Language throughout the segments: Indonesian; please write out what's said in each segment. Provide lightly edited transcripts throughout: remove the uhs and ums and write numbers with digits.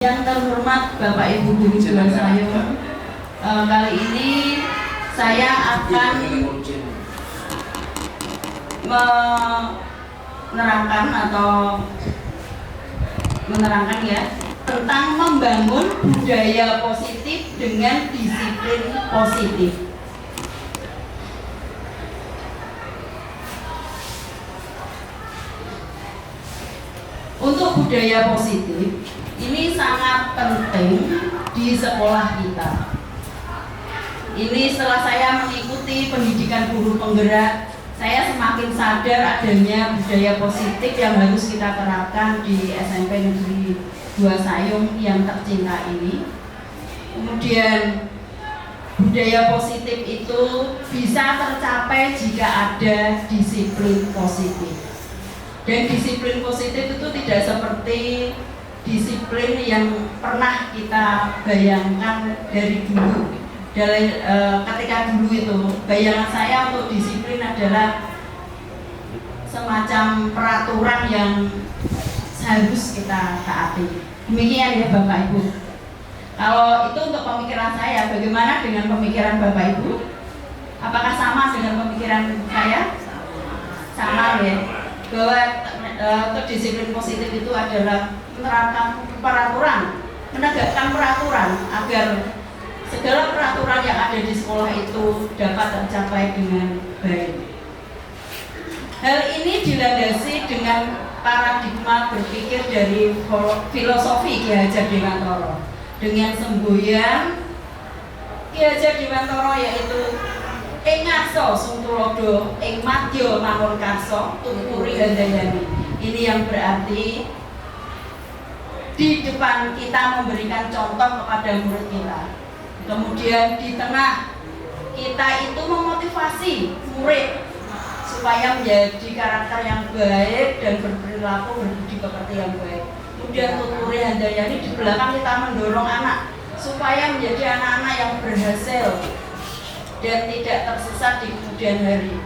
Yang terhormat Bapak Ibu Guru Jiwasraya, kali ini saya akan menerangkan ya tentang membangun budaya positif dengan disiplin positif. Untuk budaya positif ini sangat penting di sekolah kita. Ini setelah saya mengikuti pendidikan guru penggerak, saya semakin sadar adanya budaya positif yang harus kita terapkan di SMP Negeri 2 Sayung yang tercinta ini. Kemudian budaya positif itu bisa tercapai jika ada disiplin positif. Dan disiplin positif itu tidak seperti disiplin yang pernah kita bayangkan dari dulu. Ketika dulu itu bayangan saya untuk disiplin adalah semacam peraturan yang harus kita taati. Demikian ya Bapak Ibu. Kalau itu untuk pemikiran saya, bagaimana dengan pemikiran Bapak Ibu? Apakah sama dengan pemikiran saya? Sama ya. Bahwa disiplin positif itu adalah menerapkan peraturan, menegakkan peraturan agar segala peraturan yang ada di sekolah itu dapat tercapai dengan baik. Hal ini dilandasi dengan paradigma berpikir dari filosofi Ki Hajar Dewantara dengan semboyan Ki Hajar Dewantara, yaitu ing ngarsa sung tulodo ing madya mangun karsa tuturi handayani. Ini yang berarti di depan kita memberikan contoh kepada murid kita, kemudian di tengah kita itu memotivasi murid supaya menjadi karakter yang baik dan berperilaku berbudi pekerti yang baik. Kemudian tuturi handayani, di belakang kita mendorong anak supaya menjadi anak-anak yang berhasil dan tidak tersesat di kemudian hari.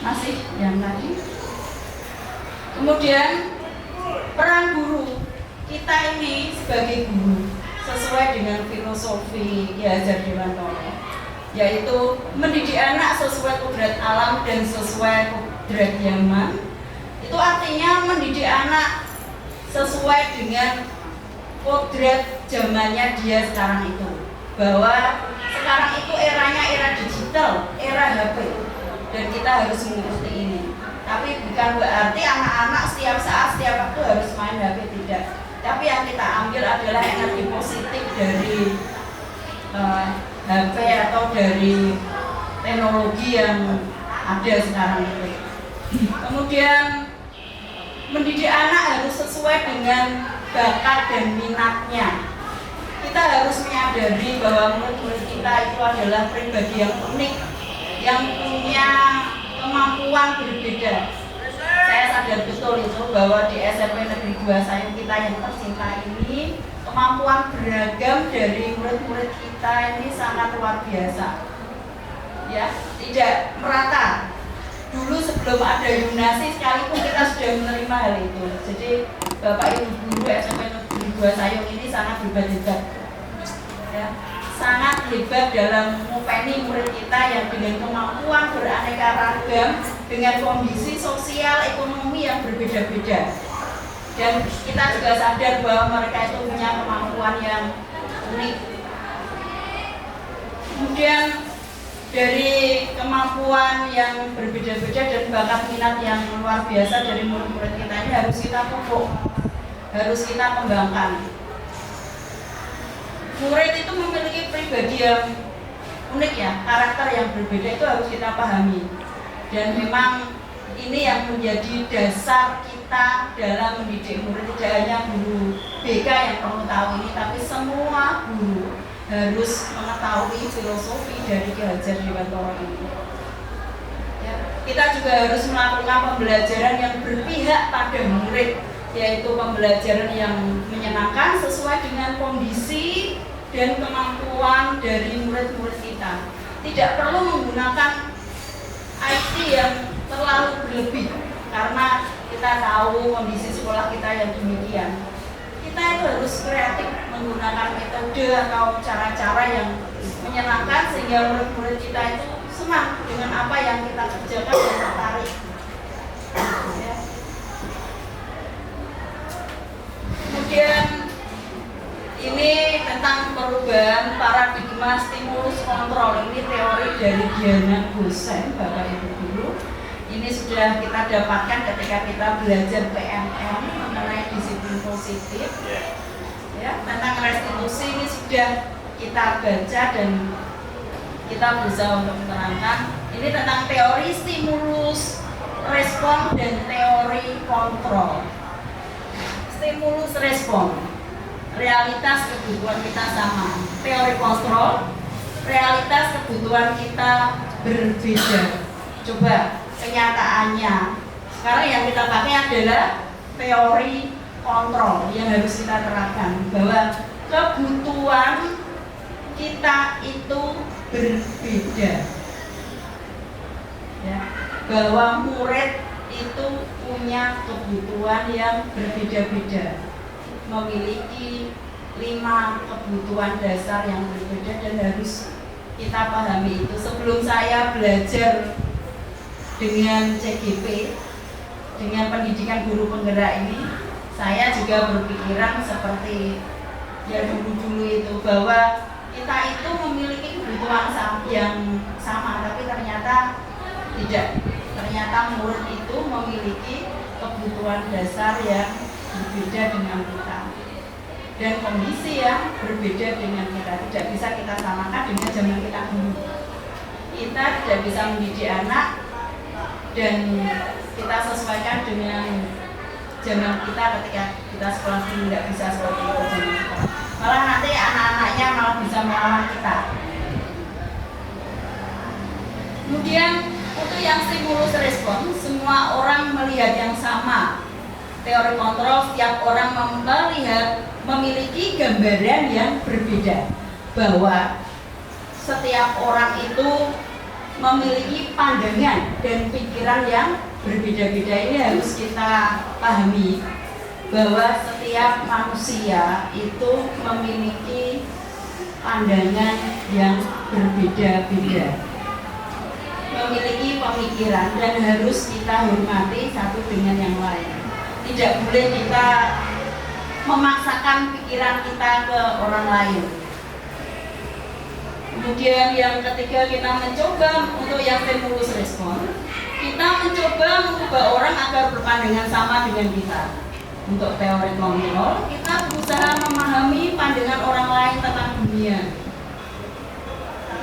Masih yang tadi. Kemudian peran guru kita ini sebagai guru sesuai dengan filosofi Ki Hajar Dewantara, yaitu mendidik anak sesuai kodrat alam dan sesuai kodrat zaman. Itu artinya mendidik anak sesuai dengan kodrat zamannya dia sekarang itu, bahwa sekarang itu eranya era digital, era HP, dan kita harus mengikuti ini. Tapi bukan berarti anak-anak setiap saat, setiap waktu harus main HP, tidak. Tapi yang kita ambil adalah energi positif dari HP atau dari teknologi yang ada sekarang itu. Kemudian mendidik anak harus sesuai dengan bakat dan minatnya. Kita harus menyadari bahwa murid-murid kita itu adalah pribadi yang unik, yang punya kemampuan berbeda. Saya sadar betul itu bahwa di SMP Negeri 2 Sayung kita yang tercinta ini, kemampuan beragam dari murid-murid kita ini sangat luar biasa. Ya, tidak merata. Dulu sebelum ada Yunasi sekalipun kita sudah menerima hal itu. Jadi Bapak Ibu guru SMP Negeri 2 Sayung ini sangat hebat-hebat. Ya, sangat hebat dalam mengupeni murid kita yang dengan kemampuan beraneka ragam, dengan kondisi sosial ekonomi yang berbeda-beda. Dan kita juga sadar bahwa mereka itu punya kemampuan yang unik. Kemudian dari kemampuan yang berbeda-beda dan bakat minat yang luar biasa dari murid-murid kita ini harus kita pupuk, harus kita kembangkan. Murid itu memiliki pribadi yang unik ya, karakter yang berbeda itu harus kita pahami. Dan memang ini yang menjadi dasar kita dalam mendidik murid. Tidak hanya guru BK yang perlu tahu ini, tapi semua guru harus mengetahui filosofi dari Ki Hajar Dewantara ini. Ya, kita juga harus melakukan pembelajaran yang berpihak pada murid, yaitu pembelajaran yang menyenangkan sesuai dengan kondisi dan kemampuan dari murid-murid kita. Tidak perlu menggunakan IT yang terlalu berlebih, karena kita tahu kondisi sekolah kita yang demikian. harus kreatif menggunakan metode atau cara-cara yang menyenangkan sehingga murid-murid kita itu senang dengan apa yang kita kerjakan dan tertarik. Ya. Kemudian ini tentang perubahan paradigma stimulus kontrol. Ini teori dari Diana Gosen, Bapak Ibu Guru. Ini sudah kita dapatkan ketika kita belajar PNM mengenai disiplin positif. Ya, tentang restitusi ini sudah kita baca dan kita berusaha untuk menerangkan. Ini tentang teori stimulus, respon, dan teori kontrol. Stimulus respon, realitas kebutuhan kita sama. Teori kontrol, realitas kebutuhan kita berbeda. Coba kenyataannya sekarang yang kita pakai adalah teori kontrol yang harus kita terapkan, bahwa kebutuhan kita itu berbeda, ya, bahwa murid itu punya kebutuhan yang berbeda-beda, memiliki 5 kebutuhan dasar yang berbeda dan harus kita pahami itu. Sebelum saya belajar dengan CGP, dengan pendidikan guru penggerak ini, saya juga berpikiran seperti yang dulu-dulu itu, bahwa kita itu memiliki kebutuhan yang sama, tapi ternyata tidak. Ternyata murid itu memiliki kebutuhan dasar yang berbeda dengan kita dan kondisi yang berbeda dengan kita. Tidak bisa kita samakan dengan zaman kita dulu. Kita tidak bisa mendidik anak dan kita sesuaikan dengan zaman kita ketika kita sekolah dulu, tidak bisa seperti itu zaman kita. Malah nanti anak-anaknya malah bisa melawan kita. Kemudian untuk yang stimulus respon, semua orang melihat yang sama. Teori kontrol, setiap orang melihat, memiliki gambaran yang berbeda, bahwa setiap orang itu memiliki pandangan dan pikiran yang berbeda-beda. Ini harus kita pahami, bahwa setiap manusia itu memiliki pandangan yang berbeda-beda, memiliki pemikiran, dan harus kita hormati satu dengan yang lain. Tidak boleh kita memaksakan pikiran kita ke orang lain. Kemudian yang ketiga, kita mencoba untuk yang stimulus respon. Kita mencoba mengubah orang agar berpandangan sama dengan kita. Untuk teori kontrol, kita berusaha memahami pandangan orang lain tentang dunia.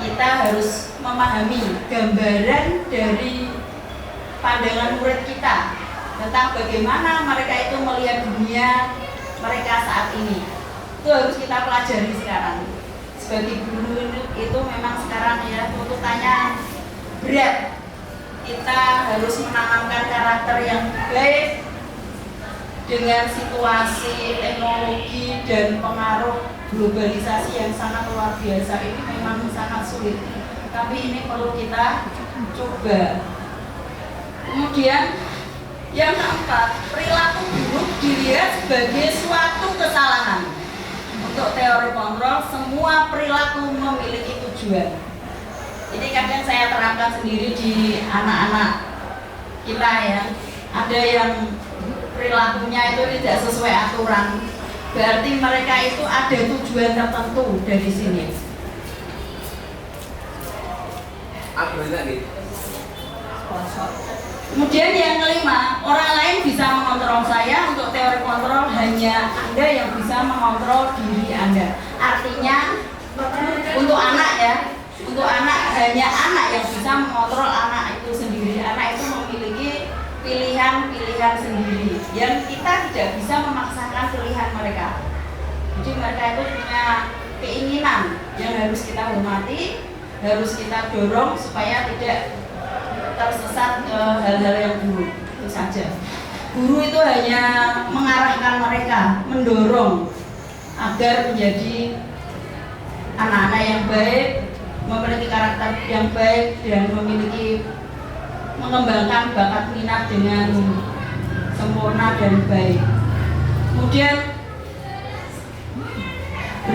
Kita harus memahami gambaran dari pandangan murid kita tentang bagaimana mereka itu melihat dunia mereka saat ini. Itu harus kita pelajari sekarang. Sebagai guru itu memang sekarang ya tuntutannya berat. Kita harus menanamkan karakter yang baik dengan situasi teknologi dan pengaruh globalisasi yang sangat luar biasa. Ini memang sangat sulit, tapi ini perlu kita coba. Kemudian yang keempat, perilaku buruk dilihat sebagai suatu kesalahan. Untuk teori kontrol, semua perilaku memiliki tujuan. Ini kadang saya terapkan sendiri di anak-anak kita ya. Ada yang perilakunya itu tidak sesuai aturan, berarti mereka itu ada tujuan tertentu dari sini. Kemudian yang kelima, orang lain bisa mengontrol saya. Untuk teori kontrol, hanya Anda yang bisa mengontrol diri Anda. Artinya untuk anak ya, untuk anak hanya anak yang bisa mengontrol anak itu sendiri. Anak itu memiliki pilihan-pilihan sendiri yang kita tidak bisa memaksakan pilihan mereka. Jadi mereka itu punya keinginan yang harus kita hormati, harus kita dorong supaya tidak tersesat ke hal-hal yang buruk. Itu saja. Guru itu hanya mengarahkan mereka, mendorong agar menjadi anak-anak yang baik, memiliki karakter yang baik, dan memiliki mengembangkan bakat minat dengan sempurna dan baik. Kemudian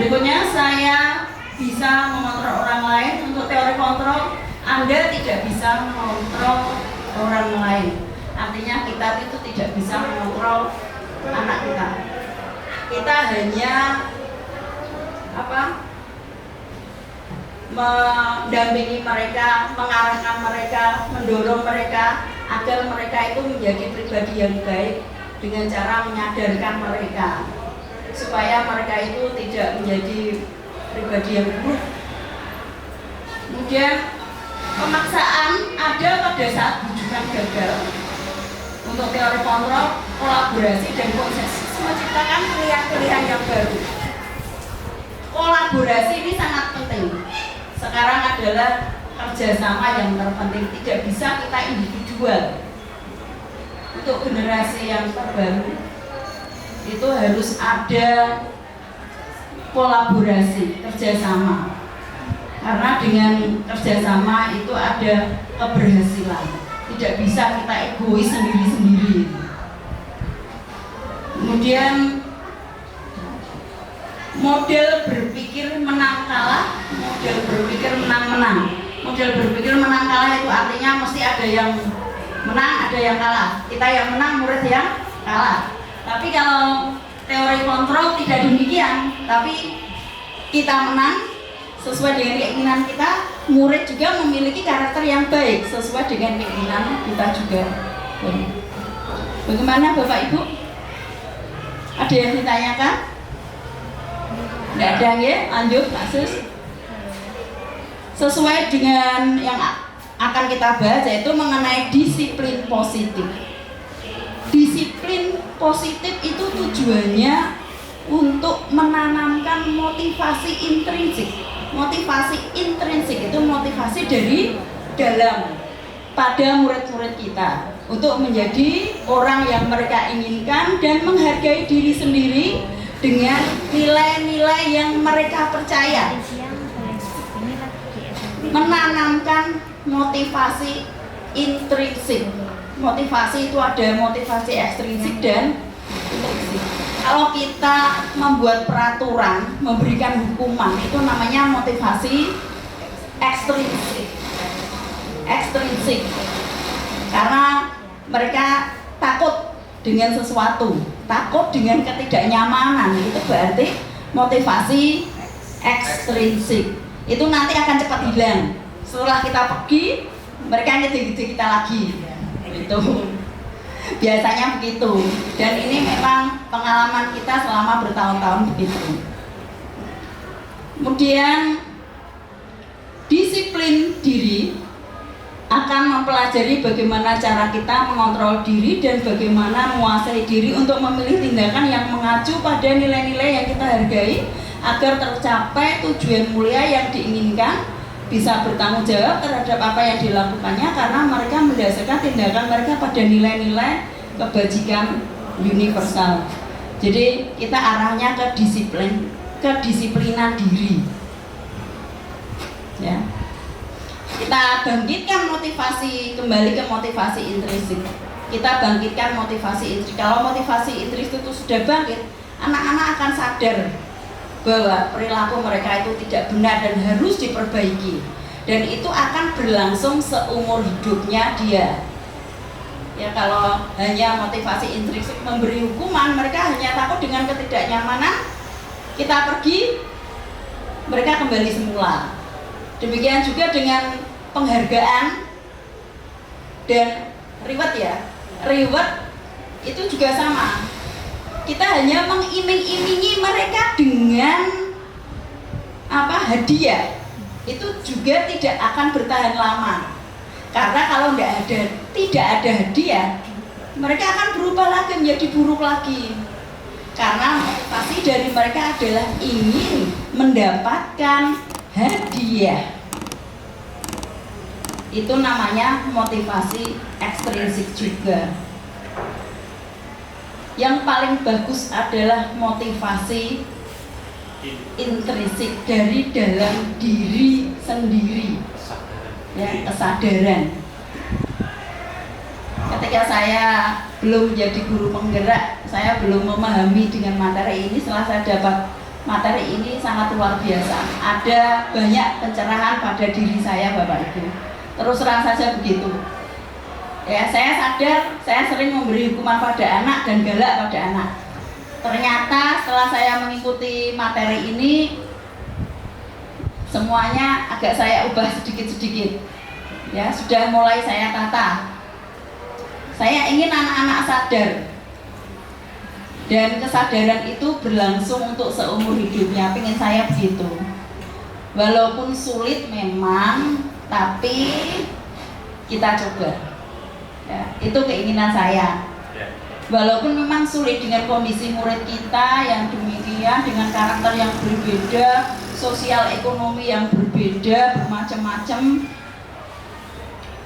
Berikutnya, saya bisa mengontrol orang lain. Untuk teori kontrol, Anda tidak bisa mengontrol orang lain. Artinya kita itu tidak bisa mengontrol anak kita. Kita hanya mendampingi mereka, mengarahkan mereka, mendorong mereka agar mereka itu menjadi pribadi yang baik dengan cara menyadarkan mereka supaya mereka itu tidak menjadi pribadi yang buruk. Kemudian pemaksaan ada pada saat bujukan gagal. Untuk teori kontrol, kolaborasi dan konsensus menciptakan pilihan-pilihan yang baru. Kolaborasi ini sangat penting. Sekarang adalah kerjasama yang terpenting. Tidak bisa kita individual. Untuk generasi yang terbaru itu harus ada kolaborasi, kerjasama. Karena dengan kerjasama itu ada keberhasilan. Tidak bisa kita egois sendiri-sendiri. Kemudian model berpikir menang kalah, model berpikir menang-menang. Model berpikir menang kalah itu artinya mesti ada yang menang, ada yang kalah. Kita yang menang, murid yang kalah. Tapi kalau teori kontrol tidak demikian, tapi kita menang sesuai dengan keinginan kita, murid juga memiliki karakter yang baik sesuai dengan keinginan kita juga. Bagaimana Bapak Ibu? Ada yang ditanyakan? Tidak ada ya? Lanjut kasus. Sesuai dengan yang akan kita bahas, yaitu mengenai disiplin positif. Disiplin positif itu tujuannya untuk menanamkan motivasi intrinsik. Motivasi intrinsik itu motivasi dari dalam pada murid-murid kita untuk menjadi orang yang mereka inginkan dan menghargai diri sendiri dengan nilai-nilai yang mereka percaya. Menanamkan motivasi intrinsik. Motivasi itu ada motivasi ekstrinsik dan intrinsik. Kalau kita membuat peraturan, memberikan hukuman, itu namanya motivasi ekstrinsik. Ekstrinsik. Karena mereka takut dengan sesuatu, takut dengan ketidaknyamanan, itu berarti motivasi ekstrinsik. Itu nanti akan cepat hilang. Setelah kita pergi, mereka ngedik-ngedik kita lagi. Itu biasanya begitu. Dan ini memang pengalaman kita selama bertahun-tahun begitu. Kemudian disiplin diri akan mempelajari bagaimana cara kita mengontrol diri dan bagaimana menguasai diri untuk memilih tindakan yang mengacu pada nilai-nilai yang kita hargai agar tercapai tujuan mulia yang diinginkan, bisa bertanggung jawab terhadap apa yang dilakukannya karena mereka mendasarkan tindakan mereka pada nilai-nilai kebajikan universal. Jadi kita arahnya ke disiplin, kedisiplinan diri. Ya. Kita bangkitkan motivasi, kembali ke motivasi intrinsik. Kita bangkitkan motivasi intrinsik. Kalau motivasi intrinsik itu sudah bangkit, anak-anak akan sadar bahwa perilaku mereka itu tidak benar dan harus diperbaiki. Dan itu akan berlangsung seumur hidupnya dia. Ya, kalau hanya motivasi intrinsik memberi hukuman, mereka hanya takut dengan ketidaknyamanan. Kita pergi, mereka kembali semula. Demikian juga dengan penghargaan dan reward ya. Reward itu juga sama. Kita hanya mengiming-imingi mereka dengan hadiah. Itu juga tidak akan bertahan lama. Karena kalau tidak ada hadiah, mereka akan berubah lagi menjadi buruk lagi. Karena motivasi dari mereka adalah ingin mendapatkan hadiah. Itu namanya motivasi ekstrinsik juga. Yang paling bagus adalah motivasi intrinsik dari dalam diri sendiri, ya, kesadaran. Ketika saya belum menjadi guru penggerak, saya belum memahami dengan materi ini. Setelah saya dapat materi ini sangat luar biasa. Ada banyak pencerahan pada diri saya, Bapak Ibu. Terus terang saja begitu. Ya, saya sadar saya sering memberi hukuman pada anak dan galak pada anak. Ternyata setelah saya mengikuti materi ini, semuanya agak saya ubah sedikit-sedikit. Ya, sudah mulai saya tata. Saya ingin anak-anak sadar. Dan kesadaran itu berlangsung untuk seumur hidupnya. Pengen saya begitu. Walaupun sulit memang, tapi kita coba. Ya, itu keinginan saya. Walaupun memang sulit dengan kondisi murid kita yang demikian, dengan karakter yang berbeda, sosial ekonomi yang berbeda, bermacam-macam,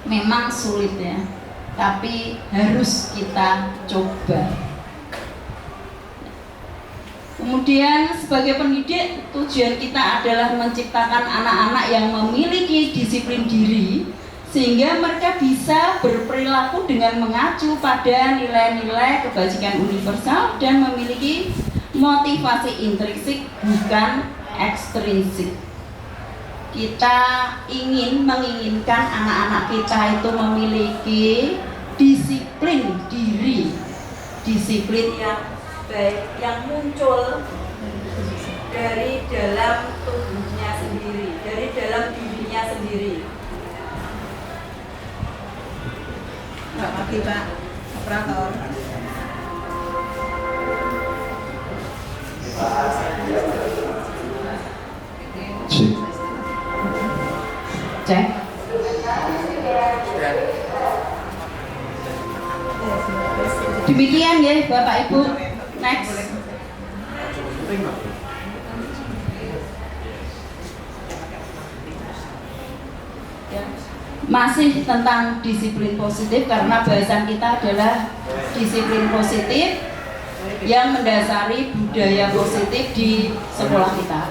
memang sulit ya. Tapi harus kita coba. Kemudian sebagai pendidik, tujuan kita adalah menciptakan anak-anak yang memiliki disiplin diri, sehingga mereka bisa berperilaku dengan mengacu pada nilai-nilai kebajikan universal dan memiliki motivasi intrinsik bukan ekstrinsik. Kita menginginkan anak-anak kita itu memiliki disiplin diri, disiplin yang baik, yang muncul dari dalam tubuhnya sendiri, dari dalam dirinya sendiri. Selamat pagi Pak Operator. Cek. Demikian ya Bapak Ibu. Next. Masih tentang disiplin positif, karena bahasan kita adalah disiplin positif yang mendasari budaya positif di sekolah kita.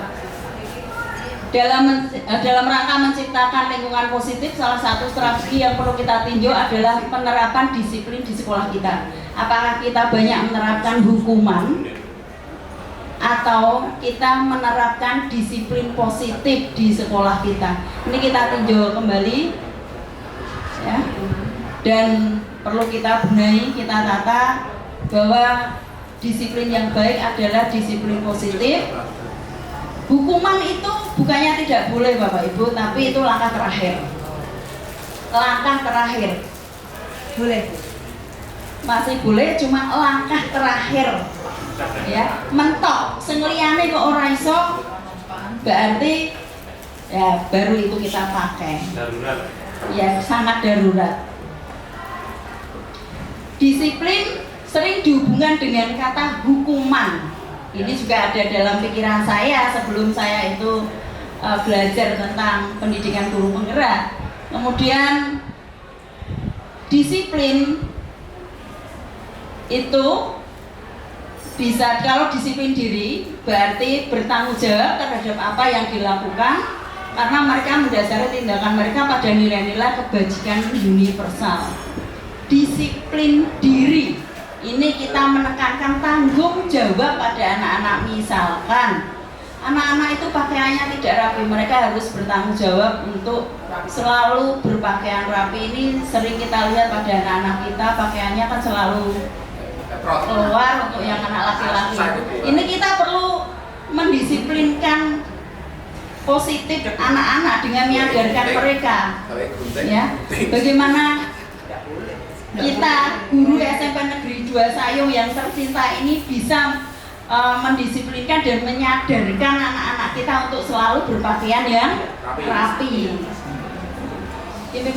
Dalam rangka menciptakan lingkungan positif, salah satu strategi yang perlu kita tinjau adalah penerapan disiplin di sekolah kita. Apakah kita banyak menerapkan hukuman atau kita menerapkan disiplin positif di sekolah kita? Ini kita tinjau kembali. Ya, dan perlu kita benahi, kita tata bahwa disiplin yang baik adalah disiplin positif. Hukuman itu bukannya tidak boleh Bapak Ibu, tapi itu langkah terakhir. Langkah terakhir. Boleh. Masih boleh, cuma langkah terakhir. Ya, mentok sengliane kok ora iso, berarti ya baru itu kita pakai. Ya, sangat darurat. Disiplin sering dihubungkan dengan kata hukuman. Ini juga ada dalam pikiran saya sebelum saya itu belajar tentang pendidikan guru penggerak. Kemudian disiplin itu bisa, kalau disiplin diri berarti bertanggung jawab terhadap apa yang dilakukan, karena mereka mendasari tindakan mereka pada nilai-nilai kebajikan universal. Disiplin diri ini kita menekankan tanggung jawab pada anak-anak. Misalkan anak-anak itu pakaiannya tidak rapi, mereka harus bertanggung jawab untuk selalu berpakaian rapi. Ini sering kita lihat pada anak-anak kita, pakaiannya kan selalu keluar untuk yang anak laki-laki. Ini kita perlu mendisiplinkan positif anak-anak dengan menyadarkan mereka, ya, bagaimana kita guru SMP Negeri 2 Sayung yang tercinta ini bisa mendisiplinkan dan menyadarkan anak-anak kita untuk selalu berpakaian yang rapi. Ini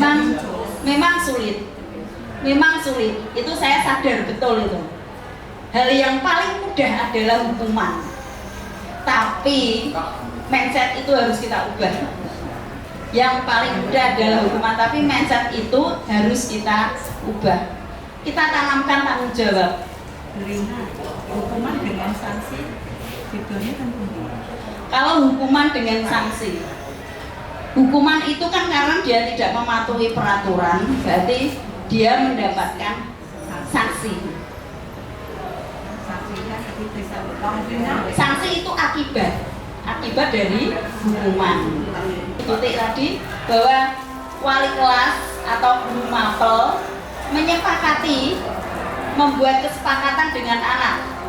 memang sulit, itu saya sadar betul itu. Hal yang paling mudah adalah hukuman, tapi mindset itu harus kita ubah. Yang paling mudah adalah hukuman, tapi mindset itu harus kita ubah. Kita tanamkan tanggung jawab. Hukuman dengan sanksi, bedanya kan tinggi. Kalau hukuman dengan sanksi, hukuman itu kan karena dia tidak mematuhi peraturan, berarti dia mendapatkan sanksi. Sanksi itu akibat dari hukuman. Titik tadi bahwa wali kelas atau guru mapel menyepakati, membuat kesepakatan dengan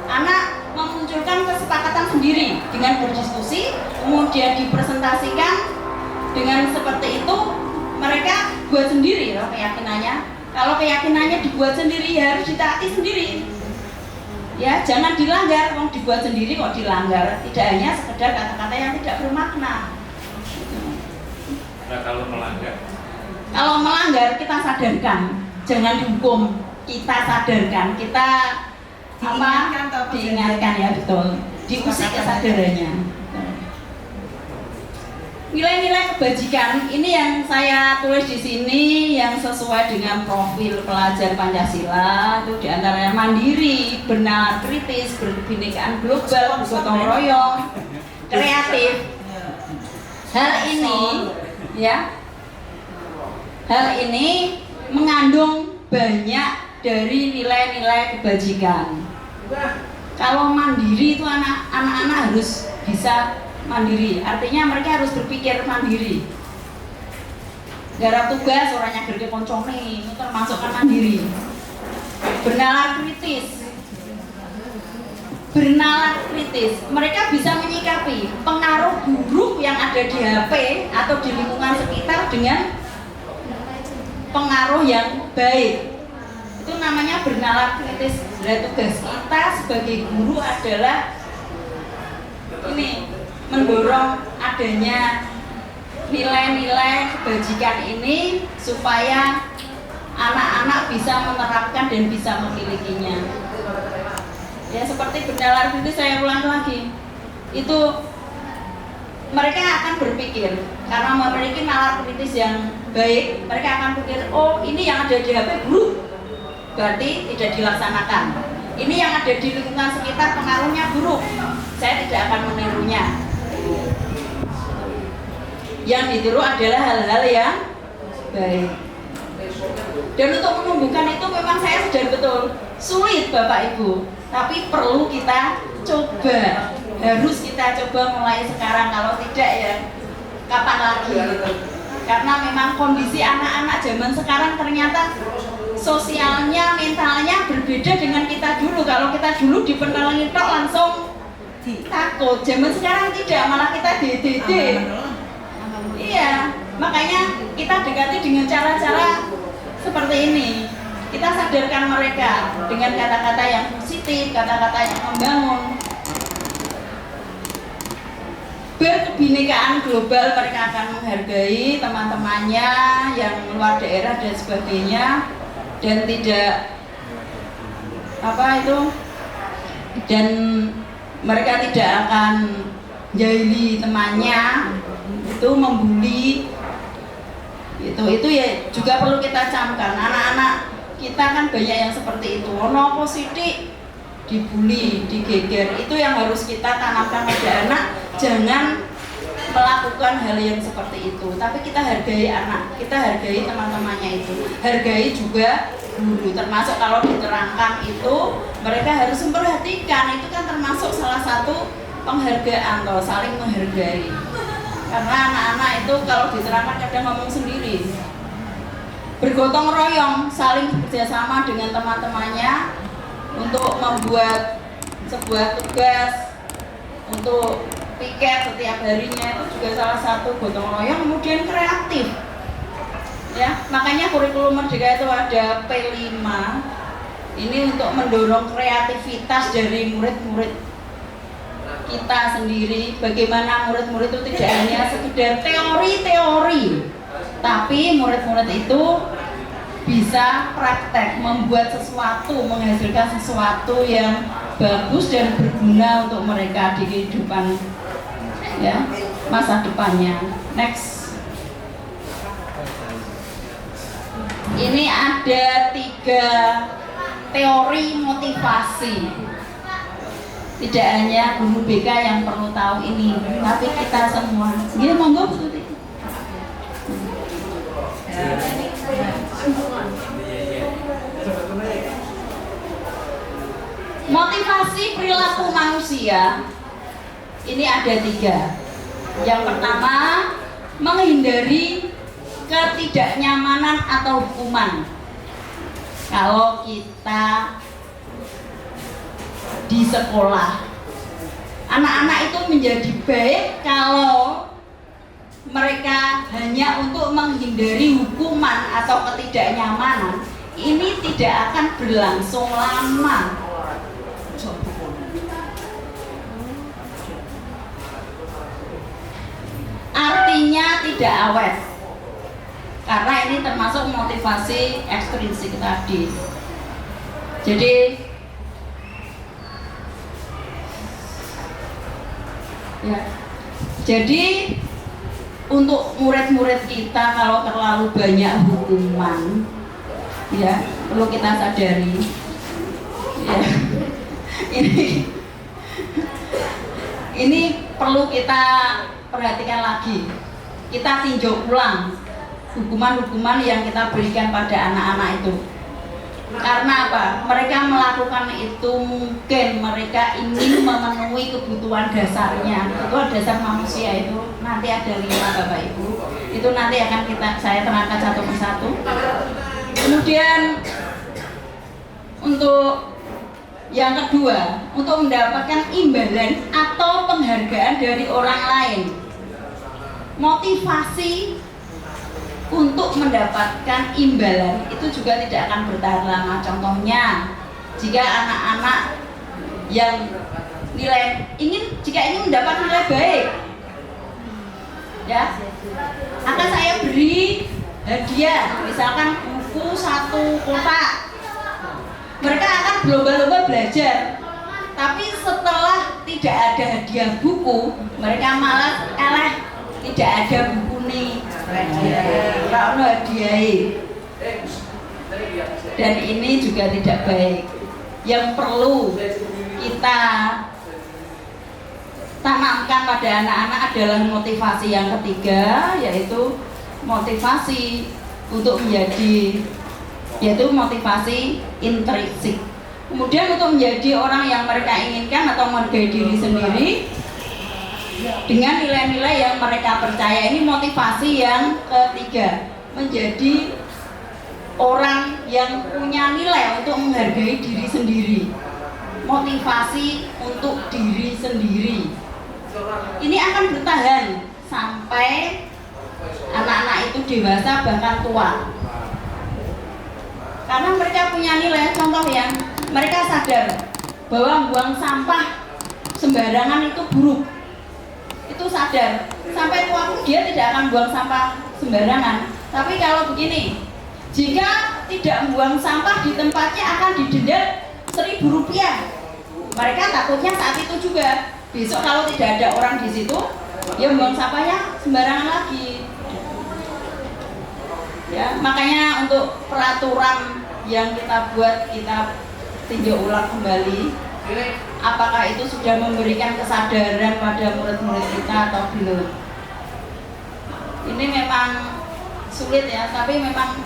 anak memunculkan kesepakatan sendiri dengan berdiskusi, kemudian dipresentasikan. Dengan seperti itu mereka buat sendiri loh keyakinannya. Kalau keyakinannya dibuat sendiri ya harus ditaati sendiri. Ya, jangan dilanggar, mau dibuat sendiri kok dilanggar. Tidak hanya sekedar kata-kata yang tidak bermakna. Nah, kalau melanggar? Kalau melanggar kita sadarkan, jangan dihukum. Kita sadarkan, kita diingatkan ya, betul. Diusik kesadarannya. Nilai-nilai kebajikan ini yang saya tulis di sini yang sesuai dengan profil pelajar Pancasila, itu diantaranya mandiri, bernalar kritis, berkebinekaan global, bergotong royong, kreatif. Hal ini mengandung banyak dari nilai-nilai kebajikan. Kalau mandiri itu anak-anak harus bisa mandiri, artinya mereka harus berpikir mandiri. Garap tugas orangnya gerge koncone, itu termasuk kan mandiri. Bernalar kritis, mereka bisa menyikapi pengaruh buruk yang ada di HP atau di lingkungan sekitar dengan pengaruh yang baik. Itu namanya bernalar kritis. Dan tugas kita sebagai guru adalah ini, mendorong adanya nilai-nilai kebajikan ini supaya anak-anak bisa menerapkan dan bisa memilikinya. Ya, seperti bernalar kritis, saya ulang lagi, itu mereka akan berpikir karena memiliki nalar kritis yang baik, mereka akan pikir, oh ini yang ada di HP buruk, berarti tidak dilaksanakan. Ini yang ada di lingkungan sekitar pengaruhnya buruk, saya tidak akan menirunya. Yang ditiru adalah hal-hal yang baik. Dan untuk menumbuhkan itu memang saya sadar betul sulit Bapak Ibu, tapi perlu kita coba, harus kita coba mulai sekarang. Kalau tidak ya kapan lagi gitu. Karena memang kondisi anak-anak zaman sekarang ternyata sosialnya, mentalnya berbeda dengan kita dulu. Kalau kita dulu dipentalangin tok langsung takut, zaman sekarang tidak, malah kita DDD. Iya, makanya kita dekati dengan cara-cara seperti ini. Kita sadarkan mereka dengan kata-kata yang positif, kata-kata yang membangun. Berkebinekaan global, mereka akan menghargai teman-temannya yang luar daerah dan sebagainya, dan tidak dan mereka tidak akan jahili temannya, itu membuli. Itu ya juga perlu kita camkan. Anak-anak kita kan banyak yang seperti itu. Ono positif dibully, digeger. Itu yang harus kita tanamkan pada anak. Jangan melakukan hal yang seperti itu. Tapi kita hargai anak, kita hargai teman-temannya itu. Hargai juga guru. Termasuk kalau diterangkan itu, mereka harus memperhatikan. Itu kan termasuk salah satu penghargaan, toh, saling menghargai. Karena anak-anak itu kalau diterangkan kadang ngomong sendiri. Bergotong royong, saling bekerjasama dengan teman-temannya untuk membuat sebuah tugas, untuk piket setiap harinya, itu juga salah satu gotong royong. Kemudian kreatif, ya, makanya kurikulum Merdeka itu ada P5 ini untuk mendorong kreativitas dari murid-murid kita sendiri. Bagaimana murid-murid itu tidak hanya sekedar teori-teori, tapi murid-murid itu bisa praktek, membuat sesuatu, menghasilkan sesuatu yang bagus dan berguna untuk mereka di kehidupan, ya, masa depannya. Next. Ini ada 3 teori motivasi. Tidak hanya guru BK yang perlu tahu ini, tapi kita semua. Gini, monggo Bu Tuti. Motivasi perilaku manusia ini ada 3. Yang pertama, menghindari ketidaknyamanan atau hukuman. Kalau kita di sekolah, anak-anak itu menjadi baik kalau mereka hanya untuk menghindari hukuman atau ketidaknyamanan. Ini tidak akan berlangsung lama. Artinya tidak awet, karena ini termasuk motivasi ekstrinsik tadi. Jadi untuk murid-murid kita, kalau terlalu banyak hukuman, ya perlu kita sadari, ya ini perlu kita perhatikan lagi. Kita tinjau ulang hukuman-hukuman yang kita berikan pada anak-anak itu. Karena apa? Mereka melakukan itu mungkin mereka ingin memenuhi kebutuhan dasarnya. Kebutuhan dasar manusia itu nanti ada 5, Bapak Ibu. Itu nanti akan saya terangkan satu persatu. Kemudian untuk yang kedua, untuk mendapatkan imbalan atau penghargaan dari orang lain. Motivasi untuk mendapatkan imbalan itu juga tidak akan bertahan lama. Contohnya, jika anak-anak yang jika ingin mendapat nilai baik, ya, akan saya beri hadiah, misalkan buku 1 kotak. Mereka akan berlomba-lomba belajar, tapi setelah tidak ada hadiah buku, mereka malas, tidak ada buku nih, dan ini juga tidak baik. Yang perlu kita tanamkan pada anak-anak adalah motivasi yang ketiga, yaitu motivasi untuk menjadi, yaitu motivasi intrinsik. Kemudian untuk menjadi orang yang mereka inginkan atau menghargai diri sendiri dengan nilai-nilai yang mereka percaya. Ini motivasi yang ketiga, menjadi orang yang punya nilai untuk menghargai diri sendiri. Motivasi untuk diri sendiri ini akan bertahan sampai anak-anak itu dewasa, bahkan tua. Karena mereka punya nilai. Contoh yang mereka sadar bahwa buang sampah sembarangan itu buruk, itu sadar. Sampai tua pun dia tidak akan buang sampah sembarangan. Tapi kalau begini, jika tidak membuang sampah di tempatnya akan didenda Rp1.000. Mereka takutnya saat itu juga besok kalau tidak ada orang di situ, ya membuang sampahnya sembarangan lagi. Ya, makanya untuk peraturan yang kita buat, kita tinjau ulang kembali, apakah itu sudah memberikan kesadaran pada murid-murid kita atau belum. Ini memang sulit ya, tapi memang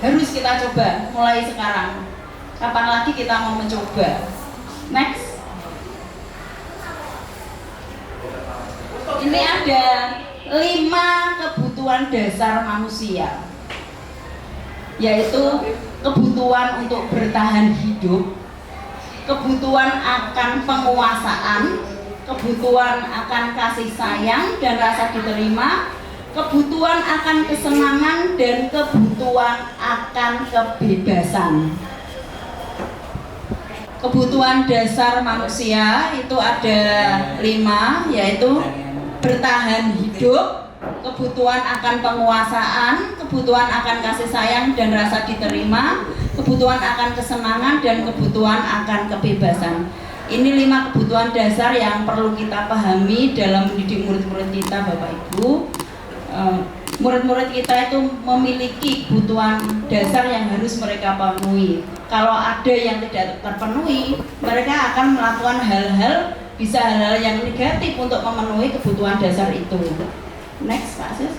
harus kita coba mulai sekarang. Kapan lagi kita mau mencoba? Next. Ini ada 5 kebutuhan dasar manusia, yaitu kebutuhan untuk bertahan hidup, kebutuhan akan penguasaan, kebutuhan akan kasih sayang dan rasa diterima, kebutuhan akan kesenangan, dan kebutuhan akan kebebasan. Kebutuhan dasar manusia itu ada 5, yaitu bertahan hidup, kebutuhan akan penguasaan, kebutuhan akan kasih sayang dan rasa diterima, kebutuhan akan kesenangan, dan kebutuhan akan kebebasan. Ini 5 kebutuhan dasar yang perlu kita pahami dalam mendidik murid-murid kita, Bapak Ibu. Murid-murid kita itu memiliki kebutuhan dasar yang harus mereka penuhi. Kalau ada yang tidak terpenuhi, mereka akan melakukan hal-hal, bisa hal-hal yang negatif untuk memenuhi kebutuhan dasar itu. Next, Pak Sis.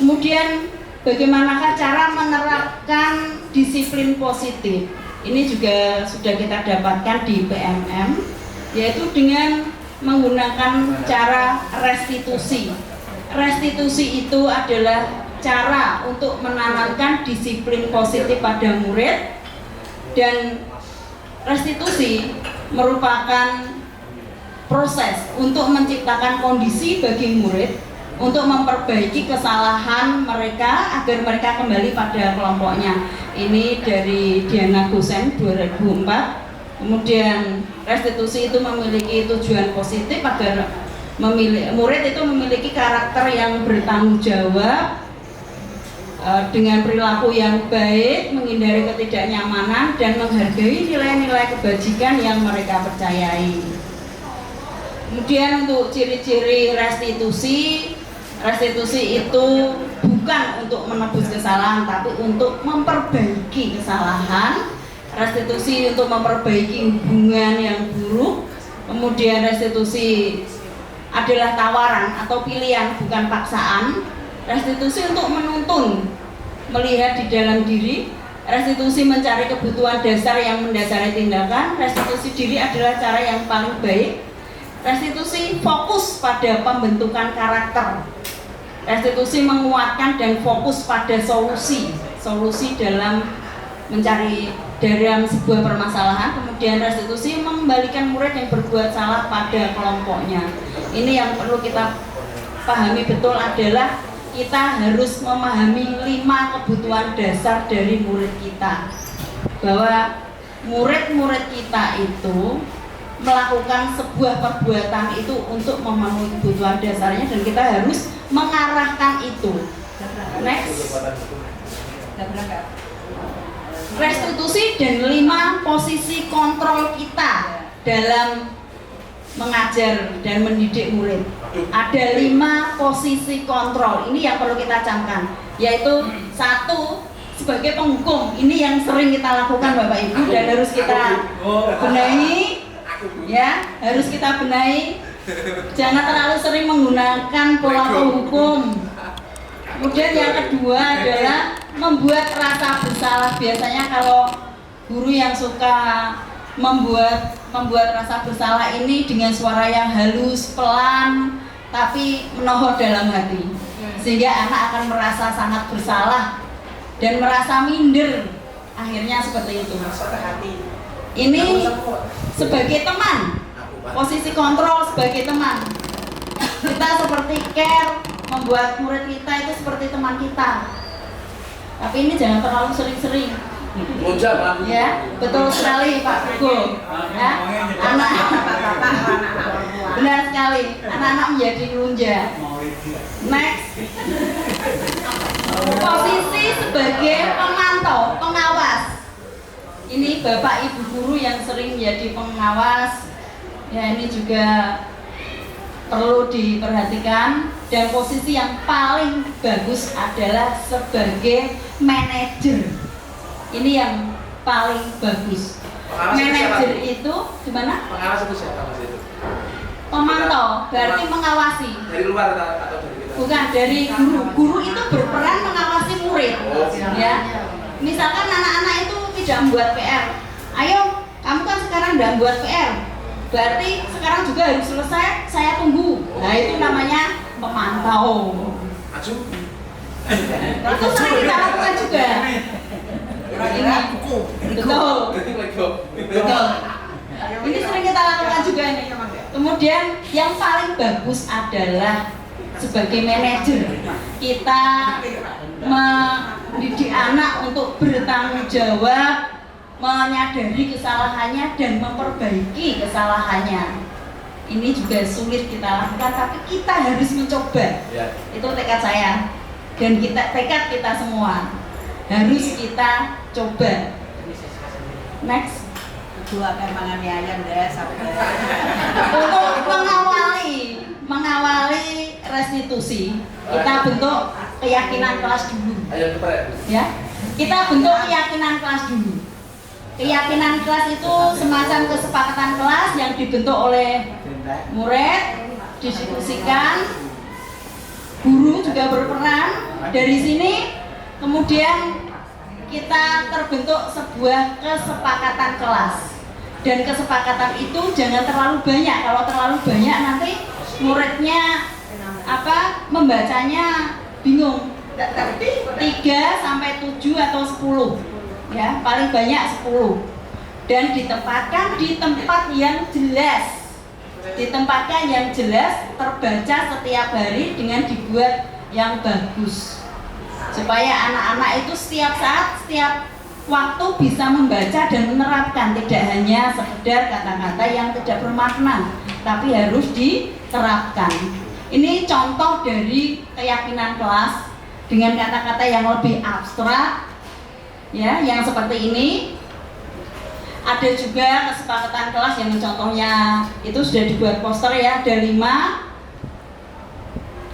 Kemudian bagaimanakah cara menerapkan disiplin positif? Ini juga sudah kita dapatkan di PMM, yaitu dengan menggunakan cara restitusi. Restitusi itu adalah cara untuk menanamkan disiplin positif pada murid, dan restitusi merupakan proses untuk menciptakan kondisi bagi murid untuk memperbaiki kesalahan mereka agar mereka kembali pada kelompoknya. Ini dari Diana Gosen 2004. Kemudian restitusi itu memiliki tujuan positif agar murid itu memiliki karakter yang bertanggung jawab, dengan perilaku yang baik, menghindari ketidaknyamanan, dan menghargai nilai-nilai kebajikan yang mereka percayai. Kemudian untuk ciri-ciri restitusi itu bukan untuk menebus kesalahan, tapi untuk memperbaiki kesalahan. Restitusi untuk memperbaiki hubungan yang buruk. Kemudian restitusi adalah tawaran atau pilihan, bukan paksaan. Restitusi untuk menuntun, melihat di dalam diri. Restitusi mencari kebutuhan dasar yang mendasari tindakan. Restitusi diri adalah cara yang paling baik. Restitusi fokus pada pembentukan karakter. Restitusi menguatkan dan fokus pada solusi dalam mencari dalam sebuah permasalahan. Kemudian restitusi mengembalikan murid yang berbuat salah pada kelompoknya. Ini yang perlu kita pahami betul adalah kita harus memahami 5 kebutuhan dasar dari murid kita, bahwa murid-murid kita itu melakukan sebuah perbuatan itu untuk memenuhi kebutuhan dasarnya, dan kita harus mengarahkan itu. Next, restitusi dan 5 posisi kontrol kita dalam mengajar dan mendidik murid. Ada 5 posisi kontrol. Ini yang perlu kita camkan, yaitu 1, sebagai penghukum. Ini yang sering kita lakukan Bapak Ibu dan harus kita benahi, ya, harus kita benahi. Jangan terlalu sering menggunakan pola penghukum. Kemudian yang kedua adalah membuat rasa bersalah. Biasanya kalau guru yang suka membuat rasa bersalah ini dengan suara yang halus, pelan, tapi menohor dalam hati, sehingga anak akan merasa sangat bersalah dan merasa minder. Akhirnya seperti itu. Ini sebagai teman, posisi kontrol sebagai teman. Kita seperti care, membuat murid kita itu seperti teman kita. Tapi ini jangan terlalu sering-sering. Ya, betul sekali Pak Hugo. Ya, anak benar sekali. Anak-anak menjadi lunja. Next, posisi sebagai pemantau, pengawas. Ini Bapak Ibu guru yang sering menjadi pengawas. Ya, ini juga perlu diperhatikan. Dan posisi yang paling bagus adalah sebagai manajer. Ini yang paling bagus. Manajer itu gimana? Pengawas itu siapa Mas itu? Pemantau, berarti mengawasi. Dari luar atau dari kita? Bukan, dari guru. Guru itu berperan mengawasi murid. Ya. Misalkan anak-anak itu tidak membuat PR. Ayo, kamu kan sekarang tidak membuat PR. Berarti sekarang juga harus selesai, saya tunggu. Nah, itu namanya pemantau. Aju. Itu sering kita lakukan juga. Ini betul. Betul. Ini sering kita lakukan juga ini. Kemudian yang paling bagus adalah sebagai manajer, kita mendidik anak untuk bertanggung jawab, menyadari kesalahannya dan memperbaiki kesalahannya. Ini juga sulit kita lakukan, tapi kita harus mencoba. Itu tekad saya dan tekad kita semua. Harus kita coba. Next. Dua kemangan ayam deh sampai. Untuk mengawali restitusi, kita bentuk keyakinan kelas dulu. Ya, kita bentuk keyakinan kelas dulu. Keyakinan kelas itu semacam kesepakatan kelas yang dibentuk oleh murid, didiskusikan, guru juga berperan. Dari sini kemudian kita terbentuk sebuah kesepakatan kelas. Dan kesepakatan itu jangan terlalu banyak. Kalau terlalu banyak nanti muridnya membacanya bingung. 3 sampai 7 atau 10. Ya, paling banyak 10. Dan ditempatkan di tempat yang jelas. Ditempatkan yang jelas, terbaca setiap hari dengan dibuat yang bagus. Supaya anak-anak itu setiap saat, setiap waktu bisa membaca dan menerapkan, tidak hanya sekedar kata-kata yang tidak bermakna, tapi harus diterapkan. Ini contoh dari keyakinan kelas dengan kata-kata yang lebih abstrak, ya, yang seperti ini. Ada juga kesepakatan kelas yang contohnya itu sudah dibuat poster ya, ada 5.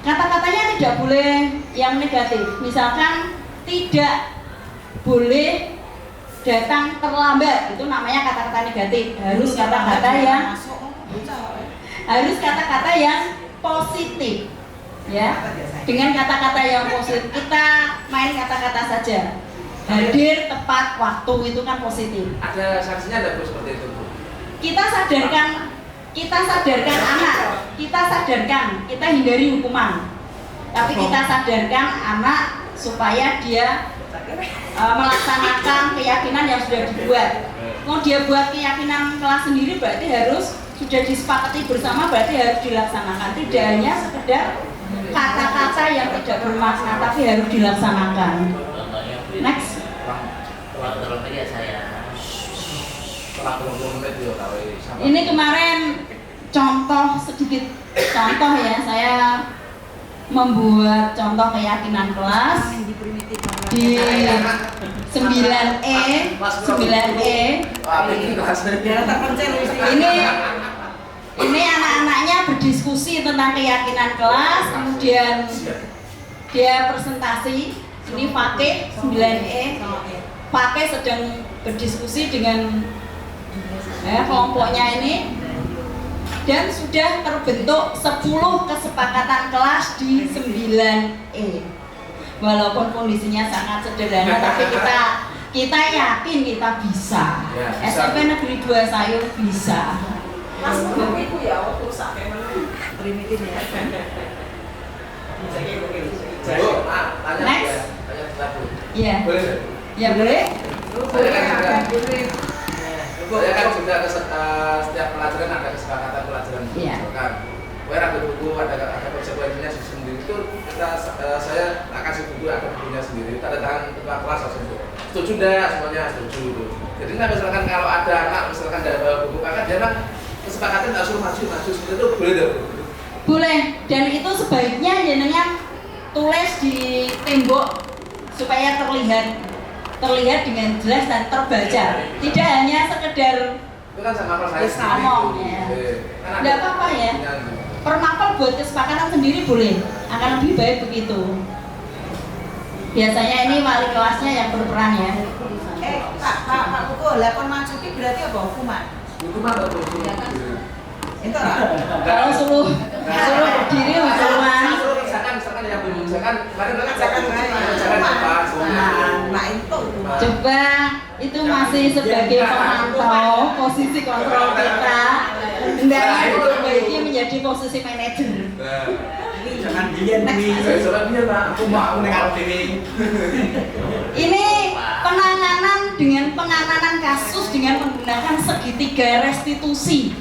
Kata-katanya tidak boleh yang negatif. Misalkan tidak boleh datang terlambat, itu namanya kata-kata negatif. Harus kata-kata yang positif. Ya. Dengan kata-kata yang positif, kita main kata-kata saja. Hadir tepat waktu itu kan positif. Ada sanksinya ada Bu seperti itu Bu? Kita sadarkan anak, kita hindari hukuman. Tapi kita sadarkan anak supaya dia melaksanakan keyakinan yang sudah dibuat. Mau dia buat keyakinan kelas sendiri berarti harus sudah disepakati bersama, berarti harus dilaksanakan. Tidak hanya sekedar kata-kata yang tidak bermakna, tapi harus dilaksanakan. Next. Ini kemarin sedikit contoh ya, saya membuat contoh keyakinan kelas di 9E. Ini anak-anaknya berdiskusi tentang keyakinan kelas, kemudian dia presentasi. Ini pakai 9E, pakai sedang berdiskusi dengan kelompoknya ini, dan sudah terbentuk 10 kesepakatan kelas di 9E. Walaupun kondisinya sangat sederhana, tapi kita yakin kita bisa. SMP Negeri 2 Sayur bisa. Mas itu ya waktu sampai primitif ya. Next. Iya. Boleh. Ya boleh. Saya kan juga setiap pelajaran ada kesepakatan pelajaran. Iya. Ada buku, ada konsekuensinya sendiri itu saya kasih buku, ada bukunya sendiri. Tanda tangan ketua kelas langsung setuju enggak, semuanya setuju. Jadi misalkan kalau ada anak misalkan dari buku kakak, dia kan kesepakatan nggak suruh maju seperti itu boleh dong? Boleh, dan itu sebaiknya jenengan tulis di tembok supaya terlihat dengan jelas dan terbaca. Tidak hanya sekedar itu kan sama saya ngomong ya. Tidak apa-apa ya. Permapel buat kesepakatan sendiri boleh, akan lebih baik begitu. Biasanya ini wali kelasnya yang berperan ya. Pak Buku, lakon macuki berarti apa hukuman? Hukuman atau hukuman? Itu Kalau suruh berdiri hukuman. Misalkan yang belum misalkan kemarin kan nah itu Coba itu masih sebagai pemantau posisi kontrol kita. Hendaknya diperbaiki menjadi posisi manajer. Jangan dian aku mau nengok TV. Ini penanganan kasus dengan menggunakan segitiga restitusi.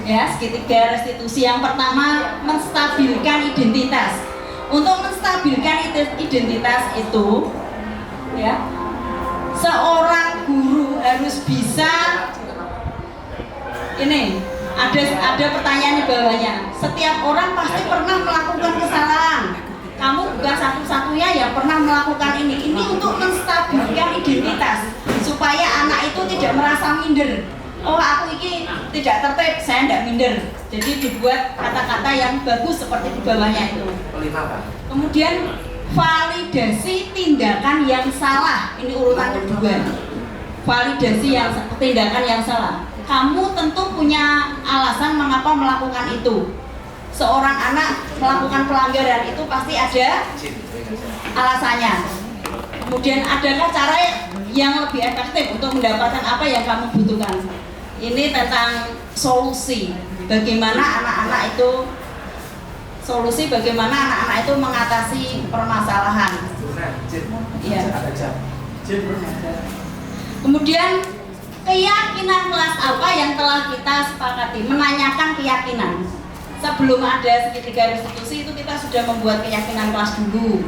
Ya, segitiga restitusi. Yang pertama, menstabilkan identitas. Untuk menstabilkan identitas itu, ya, seorang guru harus bisa. Ini ada pertanyaan di bawahnya. Setiap orang pasti pernah melakukan kesalahan. Kamu bukan satu-satunya yang pernah melakukan ini. Ini untuk menstabilkan identitas supaya anak itu tidak merasa minder. Oh, aku ini tidak tertib, saya tidak minder. Jadi dibuat kata-kata yang bagus seperti di bawahnya itu. Kemudian validasi tindakan yang salah. Ini urutan kedua. Validasi tindakan yang salah. Kamu tentu punya alasan mengapa melakukan itu. Seorang anak melakukan pelanggaran itu pasti ada alasannya. Kemudian adakah cara yang lebih efektif untuk mendapatkan apa yang kamu butuhkan? Ini tentang solusi. Bagaimana anak-anak itu mengatasi permasalahan. Iya. Kemudian keyakinan kelas apa yang telah kita sepakati? Menanyakan keyakinan. Sebelum ada segitiga restitusi itu kita sudah membuat keyakinan kelas dulu.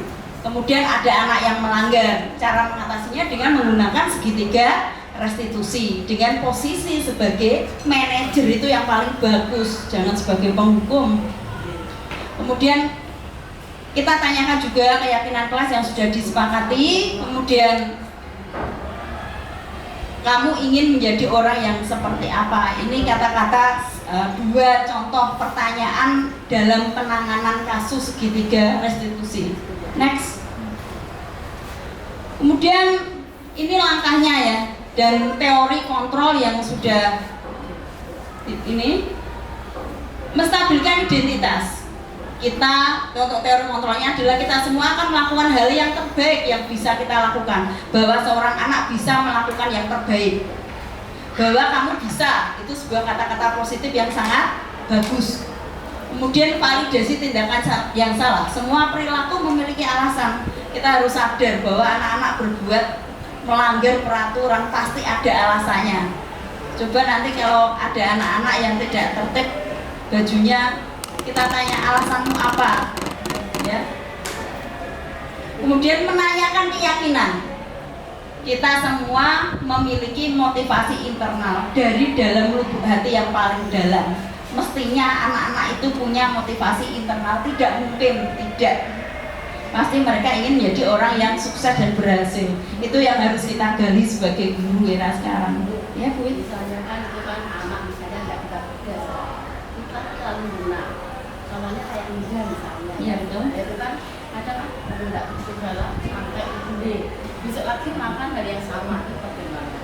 Kemudian ada anak yang melanggar. Cara mengatasinya dengan menggunakan segitiga restitusi dengan posisi sebagai manajer itu yang paling bagus, jangan sebagai penghukum. Kemudian kita tanyakan juga keyakinan kelas yang sudah disepakati. Kemudian kamu ingin menjadi orang yang seperti apa? Ini kata-kata dua contoh pertanyaan dalam penanganan kasus segitiga restitusi. Next. Kemudian ini langkahnya ya, dan teori kontrol yang sudah ini menstabilkan identitas. Kita untuk teori kontrolnya adalah kita semua akan melakukan hal yang terbaik yang bisa kita lakukan, bahwa seorang anak bisa melakukan yang terbaik, bahwa kamu bisa, itu sebuah kata-kata positif yang sangat bagus. Kemudian validasi tindakan yang salah. Semua perilaku memiliki alasan. Kita harus sadar bahwa anak-anak berbuat melanggar peraturan pasti ada alasannya. Coba nanti kalau ada anak-anak yang tidak tertib bajunya, kita tanya alasanmu apa, ya. Kemudian menanyakan keyakinan. Kita semua memiliki motivasi internal dari dalam lubuk hati yang paling dalam. Mestinya anak-anak itu punya motivasi internal, tidak mungkin tidak. Pasti mereka ingin menjadi orang yang sukses dan berhasil. Itu yang harus kita gali sebagai guru era sekarang. Ya, Bu. Misalnya kan itu kan anak misalnya tidak kita biasa, kita terlalu lunak. Contohnya kayak Nida misalnya. Iya, betul. Itu kan kadang kan tidak segala sampai gede. Besok lagi makan dari yang sama itu bagaimana?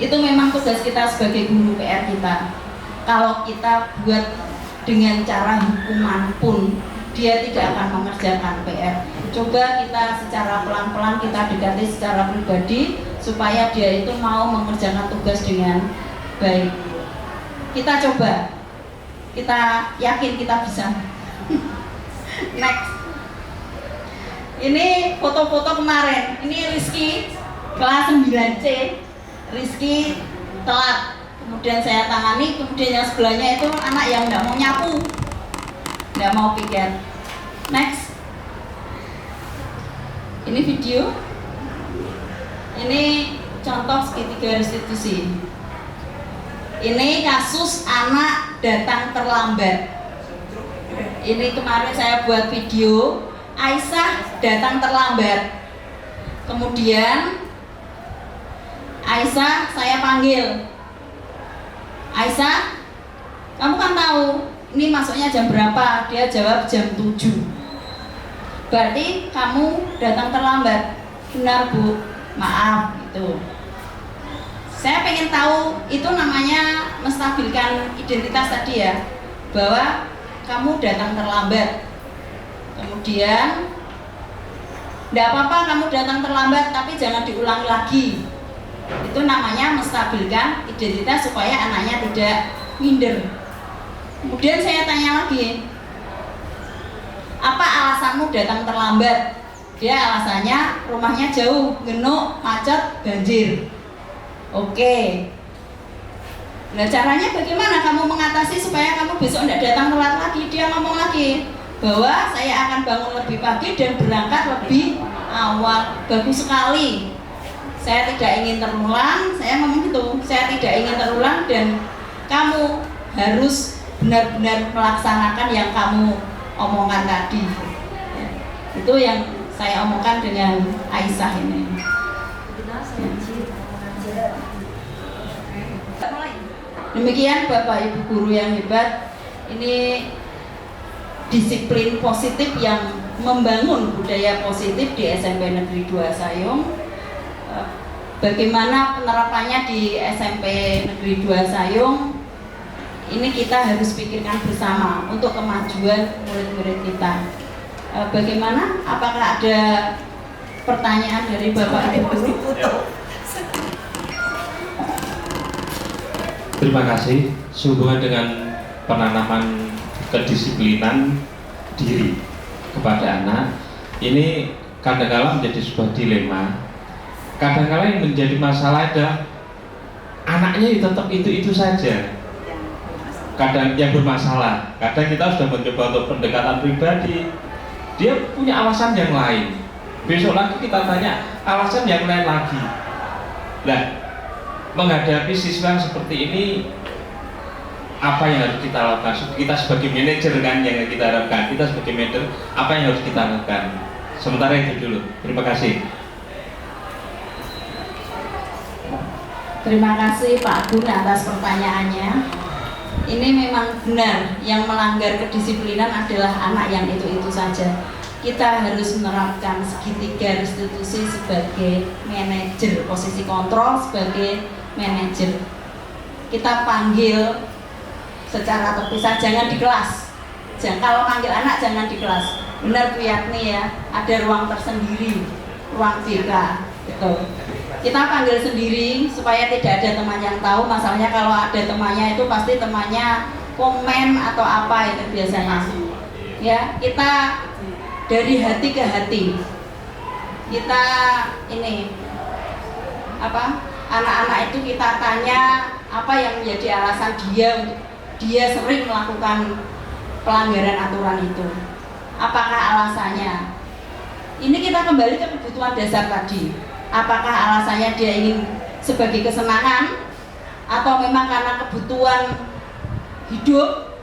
Itu memang tugas kita sebagai guru, PR kita. Kalau kita buat dengan cara hukuman pun dia tidak akan mengerjakan PR. Coba kita secara pelan-pelan kita dekati secara pribadi supaya dia itu mau mengerjakan tugas dengan baik. Kita coba, kita yakin kita bisa. Next. Ini foto-foto kemarin. Ini Rizky kelas 9C. Rizky telat. Kemudian saya tangani, kemudian yang sebelahnya itu anak yang tidak mau nyapu, tidak mau piket. Next. Ini video. Ini contoh segitiga restitusi. Ini kasus anak datang terlambat. Ini kemarin saya buat video, Aisyah datang terlambat. Kemudian Aisyah saya panggil. Aisyah, kamu kan tahu ini masuknya jam berapa? Dia jawab jam 7. Berarti kamu datang terlambat. Benar, Bu, maaf gitu. Saya pengen tahu, itu namanya menstabilkan identitas tadi ya, bahwa kamu datang terlambat. Kemudian tidak apa-apa kamu datang terlambat, tapi jangan diulangi lagi. Itu namanya menstabilkan identitas supaya anaknya tidak minder. Kemudian saya tanya lagi, apa alasanmu datang terlambat? Dia alasannya rumahnya jauh, genuk, macet, banjir. Oke. Nah, caranya bagaimana kamu mengatasi supaya kamu besok tidak datang telat lagi? Dia ngomong lagi bahwa saya akan bangun lebih pagi dan berangkat lebih awal. Bagus sekali. Saya tidak ingin terulang, saya ngomong gitu, saya tidak ingin terulang dan kamu harus benar-benar melaksanakan yang kamu omongkan tadi. Ya, itu yang saya omongkan dengan Aisyah ini. Demikian Bapak Ibu guru yang hebat, ini disiplin positif yang membangun budaya positif di SMP Negeri 2 Sayung. Bagaimana penerapannya di SMP Negeri 2 Sayung, ini kita harus pikirkan bersama untuk kemajuan murid-murid kita. Bagaimana? Apakah ada pertanyaan dari Bapak Ibu. Terima kasih. Sehubungan dengan penanaman kedisiplinan diri kepada anak, ini kadang-kala menjadi sebuah dilema. Kadang-kala yang menjadi masalah adalah anaknya tetap itu saja. Kadang yang bermasalah, kadang kita sudah mencoba untuk pendekatan pribadi, dia punya alasan yang lain. Besok lagi kita tanya alasan yang lain lagi. Nah, menghadapi siswa seperti ini, apa yang harus kita lakukan? Kita sebagai manajer kan yang kita harapkan, kita sebagai manajer apa yang harus kita lakukan? Sementara itu dulu. Terima kasih. Terima kasih Pak Gun atas pertanyaannya. Ini memang benar, yang melanggar kedisiplinan adalah anak yang itu-itu saja. Kita harus menerapkan segitiga restitusi sebagai manajer, posisi kontrol sebagai manajer. Kita panggil secara terpisah, jangan di kelas. Kalau panggil anak jangan di kelas. Benar Bu Yatni ya, ada ruang tersendiri, ruang BK. Betul. Kita panggil sendiri supaya tidak ada teman yang tahu. Masalahnya kalau ada temannya itu pasti temannya komen atau apa itu biasanya. Ya, kita dari hati ke hati. Kita ini apa? Anak-anak itu kita tanya apa yang menjadi alasan dia sering melakukan pelanggaran aturan itu. Apakah alasannya? Ini kita kembali ke kebutuhan dasar tadi. Apakah alasannya dia ingin sebagai kesenangan atau memang karena kebutuhan hidup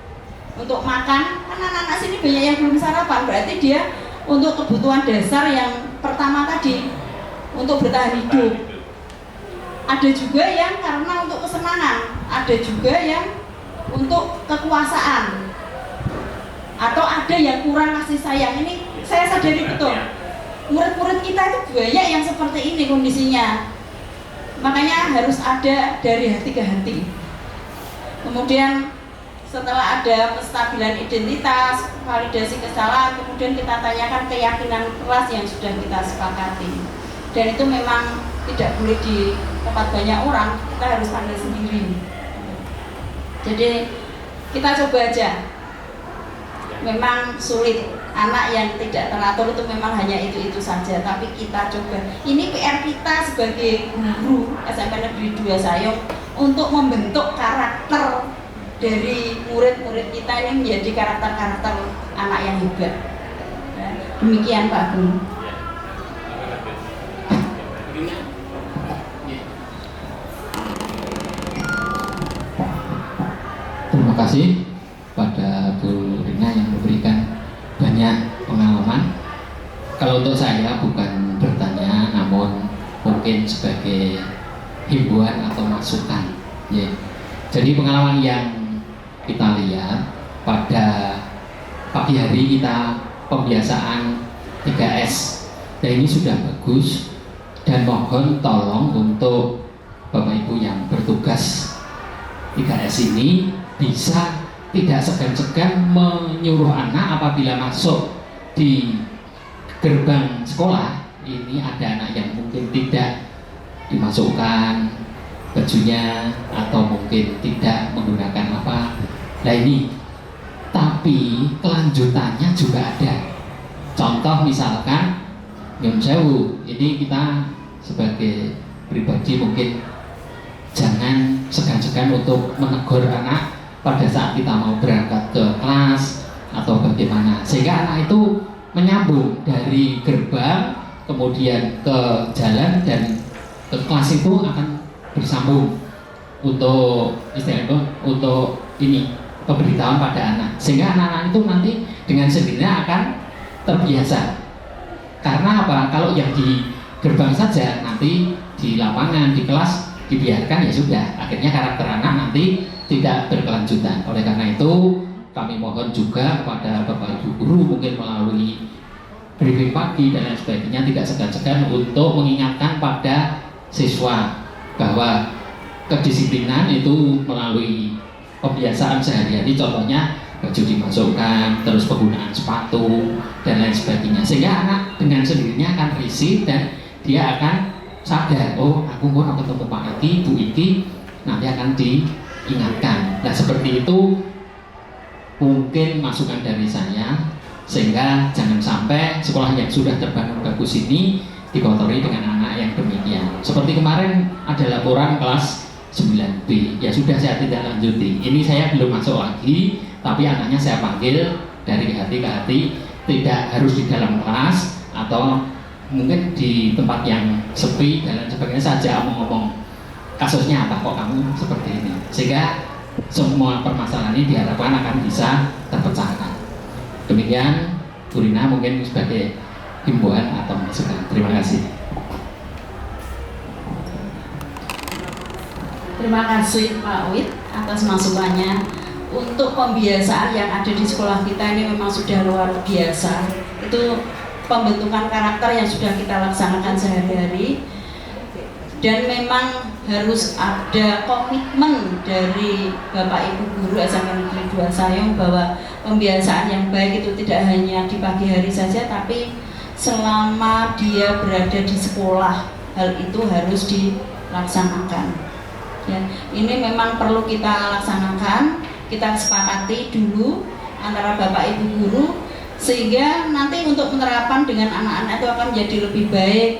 untuk makan? Kan anak-anak sini banyak yang belum sarapan, berarti dia untuk kebutuhan dasar yang pertama tadi, untuk bertahan hidup. Ada juga yang karena untuk kesenangan, ada juga yang untuk kekuasaan, atau ada yang kurang kasih sayang. Ini saya sadari betul. Murid-murid kita itu banyak yang seperti ini kondisinya. Makanya harus ada dari hati ke hati. Kemudian setelah ada penstabilan identitas, validasi kesalahan, kemudian kita tanyakan keyakinan keras yang sudah kita sepakati. Dan itu memang tidak boleh di tempat banyak orang, kita harus panggil sendiri. Jadi kita coba aja. Memang sulit. Anak yang tidak teratur itu memang hanya itu saja, tapi kita coba. Ini PR kita sebagai guru SMP Negeri 2 Sayong untuk membentuk karakter dari murid-murid kita ini menjadi karakter-karakter anak yang hebat. Demikian Pak Gun. Terima kasih pada Bu Rina yang memberikan banyak pengalaman. Kalau untuk saya bukan bertanya, namun mungkin sebagai himbauan atau masukan. Ya. Jadi pengalaman yang kita lihat pada pagi hari kita pembiasaan 3S. Dan ini sudah bagus dan mohon tolong untuk Bapak Ibu yang bertugas 3S ini bisa tidak segan-segan menyuruh anak apabila masuk di gerbang sekolah ini ada anak yang mungkin tidak dimasukkan bajunya atau mungkin tidak menggunakan apa. Nah ini, tapi kelanjutannya juga ada. Contoh misalkan Nyun Sewu, ini kita sebagai pribadi mungkin jangan segan-segan untuk menegur anak pada saat kita mau berangkat ke kelas atau bagaimana, sehingga anak itu menyambung dari gerbang kemudian ke jalan dan ke kelas itu akan bersambung untuk istilahnya untuk ini pemberitahuan pada anak, sehingga anak-anak itu nanti dengan sendirinya akan terbiasa. Karena apa? Kalau yang di gerbang saja nanti di lapangan di kelas dibiarkan ya sudah, akhirnya karakter anak nanti tidak berkelanjutan. Oleh karena itu kami mohon juga kepada Bapak Ibu guru mungkin melalui briefing pagi dan lain sebagainya tidak segan-segan untuk mengingatkan pada siswa bahwa kedisiplinan itu melalui kebiasaan sehari-hari. Contohnya baju dimasukkan, terus penggunaan sepatu dan lain sebagainya, sehingga anak dengan sendirinya akan risih dan dia akan sadar, oh aku mau ketemu Pak Iki, Bu Iki, nanti akan diingatkan. Nah seperti itu mungkin masukan dari saya, sehingga jangan sampai sekolah yang sudah terbangun bagus ini dikotori dengan anak yang demikian. Seperti kemarin ada laporan kelas 9B, ya sudah saya tidak lanjuti. Ini saya belum masuk lagi, tapi anaknya saya panggil dari hati ke hati, tidak harus di dalam kelas atau mungkin di tempat yang sepi dan lain sebagainya saja, ngomong kasusnya apa kok kamu seperti ini, sehingga semua permasalahan ini diharapkan akan bisa terpecahkan. Demikian Bu Rina mungkin sebagai himbauan atau masukan. Terima kasih. Terima kasih Pak Wid atas masukannya. Untuk pembiasaan yang ada di sekolah kita ini memang sudah luar biasa. Itu pembentukan karakter yang sudah kita laksanakan sehari-hari, dan memang harus ada komitmen dari Bapak Ibu Guru SMP Negeri 2 Sayung bahwa pembiasaan yang baik itu tidak hanya di pagi hari saja, tapi selama dia berada di sekolah hal itu harus dilaksanakan. Ya, ini memang perlu kita laksanakan, kita sepakati dulu antara Bapak Ibu Guru, sehingga nanti untuk penerapan dengan anak-anak itu akan menjadi lebih baik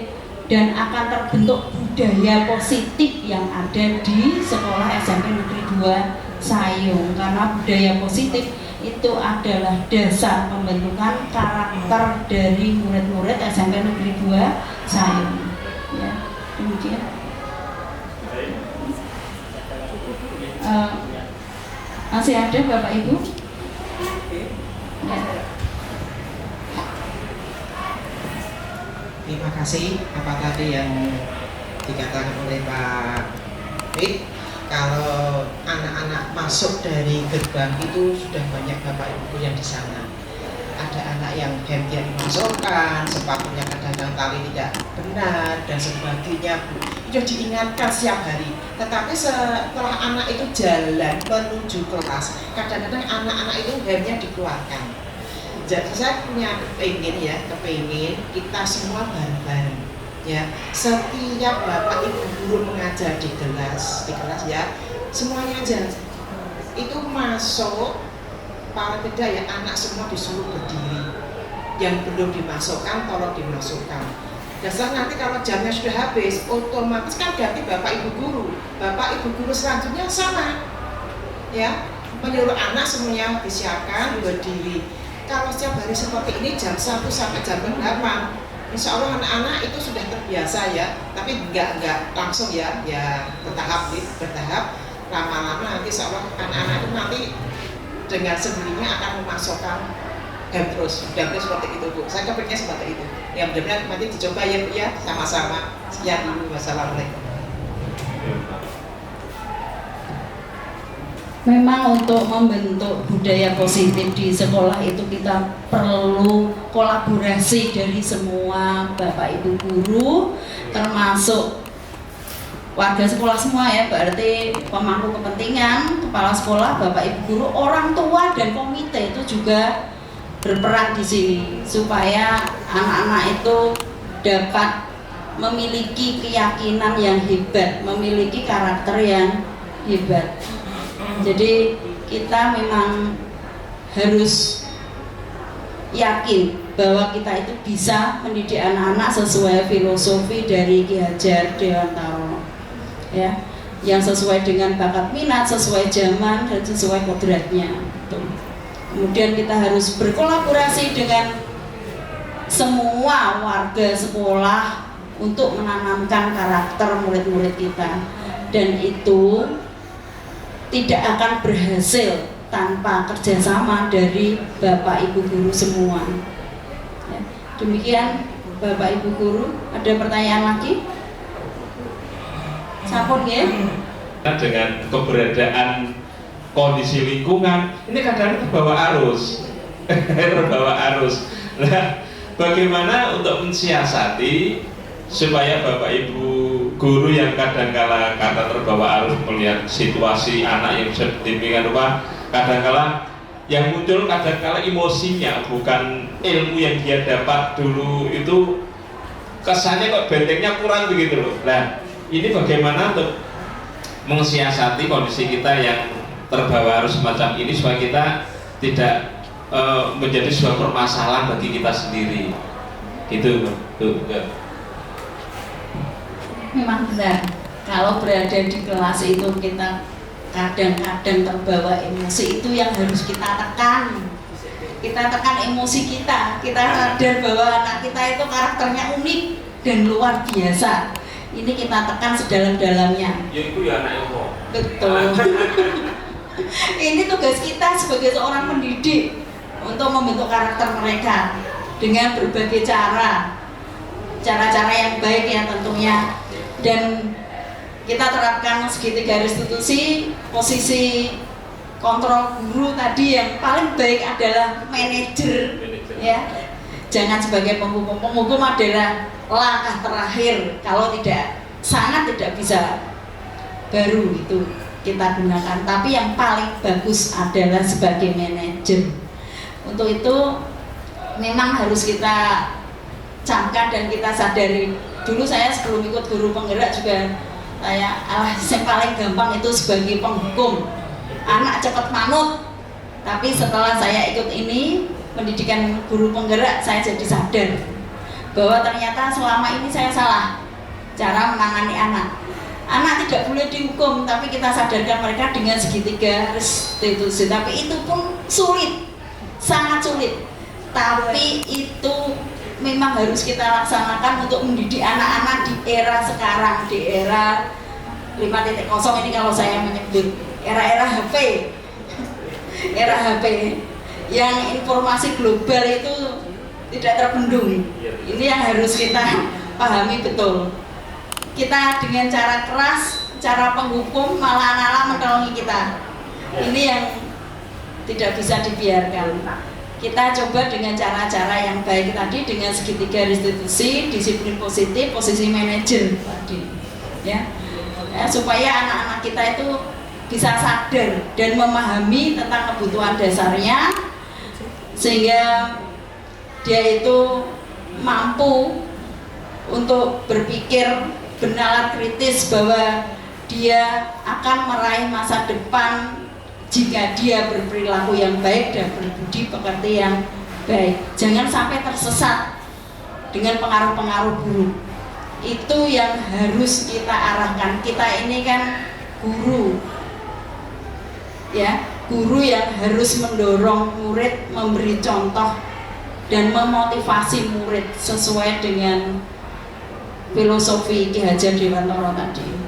dan akan terbentuk budaya positif yang ada di sekolah SMP Negeri 2 Sayung. Karena budaya positif itu adalah dasar pembentukan karakter dari murid-murid SMP Negeri 2 Sayung. Ya, demikian. Masih ada Bapak Ibu? Ya. Terima kasih apa tadi yang dikatakan oleh Pak Wid. Kalau anak-anak masuk dari gerbang itu sudah banyak Bapak Ibu yang di sana. Ada anak yang hemnya dimasukkan, sepatunya kadang-kadang tali tidak benar dan sebagainya, Bu. Itu diingatkan setiap hari. Tetapi setelah anak itu jalan menuju kelas, kadang-kadang anak-anak itu hemnya dikeluarkan. Jadi saya punya kepingin kita semua bareng-bareng, ya. Setiap Bapak Ibu guru mengajar di kelas ya, semuanya aja itu masuk para beda ya, anak semua disuruh berdiri. Yang belum dimasukkan tolong dimasukkan. Dasar nanti kalau jamnya sudah habis, otomatis kan ganti Bapak Ibu guru. Bapak Ibu guru selanjutnya sama, ya, menyuruh anak semuanya disiapkan berdiri. Kalau setiap hari seperti ini jam 1 sampai jam 8, insya Allah anak-anak itu sudah terbiasa ya, tapi enggak langsung ya bertahap. Lama-lama nanti insya Allah anak-anak itu nanti dengan sendirinya akan memasukkan terus seperti itu, Bu. Saya kepikirnya seperti itu. Ya mudah-mudahan nanti dicoba ya Bu ya, sama-sama. Sekian dulu, wassalamualaikum. Memang untuk membentuk budaya positif di sekolah itu kita perlu kolaborasi dari semua Bapak Ibu guru, termasuk warga sekolah semua ya, berarti pemangku kepentingan, kepala sekolah, Bapak Ibu guru, orang tua dan komite itu juga berperan di sini supaya anak-anak itu dapat memiliki keyakinan yang hebat, memiliki karakter yang hebat. Jadi kita memang harus yakin bahwa kita itu bisa mendidik anak-anak sesuai filosofi dari Ki Hajar Dewantara, ya, yang sesuai dengan bakat minat, sesuai zaman dan sesuai kodratnya. Kemudian kita harus berkolaborasi dengan semua warga sekolah untuk menanamkan karakter murid-murid kita, dan itu tidak akan berhasil tanpa kerjasama dari Bapak Ibu guru semua. Ya, demikian Bapak Ibu guru, ada pertanyaan lagi? Sampun ya? Dengan keberadaan kondisi lingkungan, ini kadang-kadang terbawa arus, Nah, bagaimana untuk mensiasati supaya Bapak Ibu guru yang kadang-kala kata terbawa arus melihat situasi anak yang sedemikian rupa, kadang-kala yang muncul kadang-kala emosinya, bukan ilmu yang dia dapat dulu. Itu kesannya kok bentengnya kurang begitu loh. Nah, ini bagaimana untuk mensiasati kondisi kita yang terbawa arus semacam ini supaya kita tidak menjadi sebuah permasalahan bagi kita sendiri. Gitu tuh. Memang benar, kalau berada di kelas itu kita kadang-kadang terbawa emosi, itu yang harus kita tekan. Kita tekan emosi kita sadar bahwa anak kita itu karakternya unik dan luar biasa. Ini kita tekan sedalam-dalamnya. Ya itu ya anak itu. Betul. Ini tugas kita sebagai seorang pendidik untuk membentuk karakter mereka dengan berbagai cara-cara yang baik ya tentunya. Dan kita terapkan segitiga restitusi. Posisi kontrol guru tadi yang paling baik adalah manajer, ya. Jangan sebagai penghukum. Penghukum adalah langkah terakhir, kalau sangat tidak bisa, baru itu kita gunakan. Tapi yang paling bagus adalah sebagai manajer. Untuk itu memang harus kita camkan dan kita sadari. Dulu saya sebelum ikut guru penggerak juga yang paling gampang itu sebagai penghukum, anak cepat manut. Tapi setelah saya ikut ini pendidikan guru penggerak, saya jadi sadar bahwa ternyata selama ini saya salah cara menangani anak. Anak tidak boleh dihukum, tapi kita sadarkan mereka dengan segitiga restitusi. Tapi itu pun sulit, sangat sulit. Tapi itu memang harus kita laksanakan untuk mendidik anak-anak di era sekarang, di era 5.0 ini kalau saya menyebut era-era HP, era HP yang informasi global itu tidak terbendung. Ini yang harus kita pahami betul. Kita dengan cara keras, cara penghukum, malah anak-anak menolongi kita. Ini yang tidak bisa dibiarkan. Kita coba dengan cara-cara yang baik tadi, dengan segitiga restitusi, disiplin positif, posisi manajer tadi, ya, supaya anak-anak kita itu bisa sadar dan memahami tentang kebutuhan dasarnya, sehingga dia itu mampu untuk berpikir bernalar kritis bahwa dia akan meraih masa depan jika dia berperilaku yang baik dan berbudi pekerti yang baik. Jangan sampai tersesat dengan pengaruh-pengaruh buruk. Itu yang harus kita arahkan. Kita ini kan guru, ya, guru yang harus mendorong murid, memberi contoh dan memotivasi murid sesuai dengan filosofi Ki Hajar Dewantara tadi.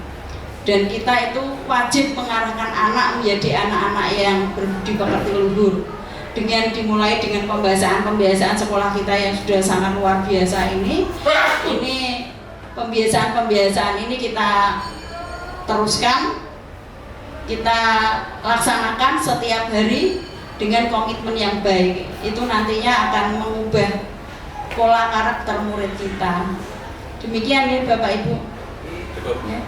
Dan kita itu wajib mengarahkan anak menjadi anak-anak yang berbudi pekerti luhur, dengan dimulai dengan pembiasaan sekolah kita yang sudah sangat luar biasa ini pembiasaan ini kita teruskan, kita laksanakan setiap hari dengan komitmen yang baik. Itu nantinya akan mengubah pola karakter murid kita. Demikian ya Bapak Ibu, ya.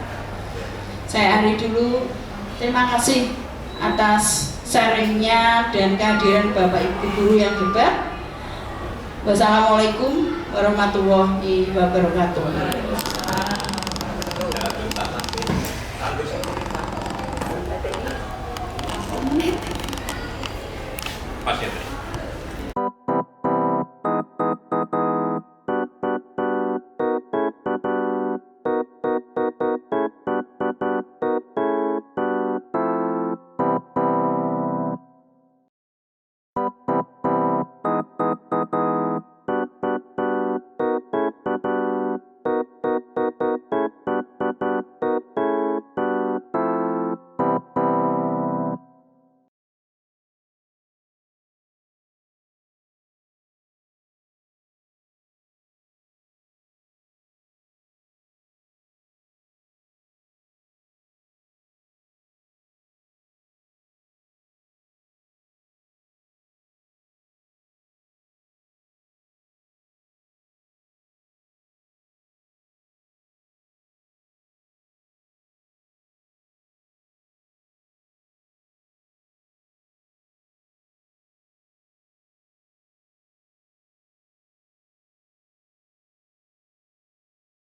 Saya akhiri dulu. Terima kasih atas sharingnya dan kehadiran Bapak Ibu guru yang hebat. Wassalamualaikum warahmatullahi wabarakatuh. Pas ya.